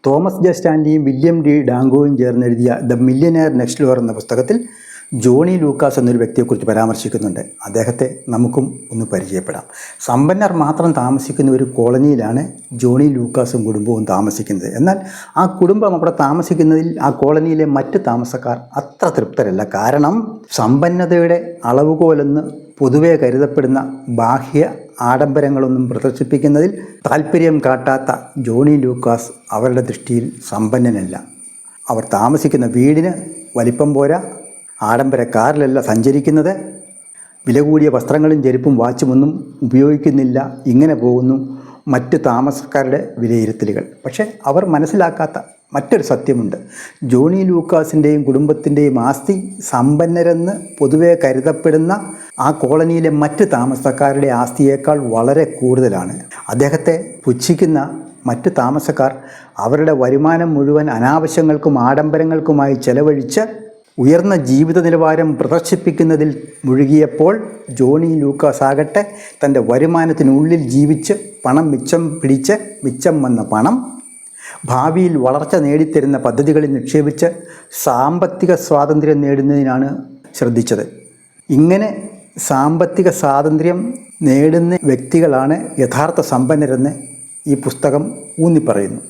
Thomas J സ്റ്റാൻലിയും William D ഡാങ്കോയും ചേർന്നെഴുതിയ ദ മില്യനെയർ നെക്സ്റ്റ് ഡോർ എന്ന പുസ്തകത്തിൽ ജോണി ലൂക്കാസ് എന്നൊരു വ്യക്തിയെക്കുറിച്ച് പരാമർശിക്കുന്നുണ്ട്. അദ്ദേഹത്തെ നമുക്കും ഒന്ന് പരിചയപ്പെടാം. സമ്പന്നർ മാത്രം താമസിക്കുന്ന ഒരു കോളനിയിലാണ് ജോണി ലൂക്കാസും കുടുംബവും താമസിക്കുന്നത്. എന്നാൽ ആ കുടുംബം അവിടെ താമസിക്കുന്നതിൽ ആ കോളനിയിലെ മറ്റ് താമസക്കാർ അത്ര തൃപ്തരല്ല. കാരണം സമ്പന്നതയുടെ അളവുകോലെന്ന് പൊതുവെ കരുതപ്പെടുന്ന ബാഹ്യ ആഡംബരങ്ങളൊന്നും പ്രദർശിപ്പിക്കുന്നതിൽ താല്പര്യം കാട്ടാത്ത ജോണി ലൂക്കാസ് അവരുടെ ദൃഷ്ടിയിൽ സമ്പന്നനല്ല. അവർ താമസിക്കുന്ന വീടിന് വലിപ്പം പോരാ, ആഡംബര കാറിലല്ല സഞ്ചരിക്കുന്നത്, വില കൂടിയ വസ്ത്രങ്ങളും ചെരുപ്പും വാച്ചുമൊന്നും ഉപയോഗിക്കുന്നില്ല. ഇങ്ങനെ പോകുന്നു മറ്റ് താമസക്കാരുടെ വിലയിരുത്തലുകൾ. പക്ഷേ അവർ മനസ്സിലാക്കാത്ത മറ്റൊരു സത്യമുണ്ട്. ജോണി ലൂക്കാസിൻ്റെയും കുടുംബത്തിൻ്റെയും ആസ്തി സമ്പന്നരെന്ന് പൊതുവെ കരുതപ്പെടുന്ന ആ കോളനിയിലെ മറ്റ് താമസക്കാരുടെ ആസ്തിയേക്കാൾ വളരെ കൂടുതലാണ്. അദ്ദേഹത്തെ പുച്ഛിക്കുന്ന മറ്റ് താമസക്കാർ അവരുടെ വരുമാനം മുഴുവൻ അനാവശ്യങ്ങൾക്കും ആഡംബരങ്ങൾക്കുമായി ചെലവഴിച്ച് ഉയർന്ന ജീവിത നിലവാരം പ്രദർശിപ്പിക്കുന്നതിൽ മുഴുകിയപ്പോൾ ജോണി ലൂക്കാസ് ആകട്ടെ തൻ്റെ വരുമാനത്തിനുള്ളിൽ ജീവിച്ച് പണം മിച്ചം വന്ന പണം ഭാവിയിൽ വളർച്ച നേടിത്തരുന്ന പദ്ധതികളിൽ നിക്ഷേപിച്ച് സാമ്പത്തിക സ്വാതന്ത്ര്യം നേടുന്നതിനാണ് ശ്രദ്ധിച്ചത്. ഇങ്ങനെ സാമ്പത്തിക സ്വാതന്ത്ര്യം നേടുന്ന വ്യക്തികളാണ് യഥാർത്ഥ സമ്പന്നരെന്ന് ഈ പുസ്തകം ഊന്നിപ്പറയുന്നു.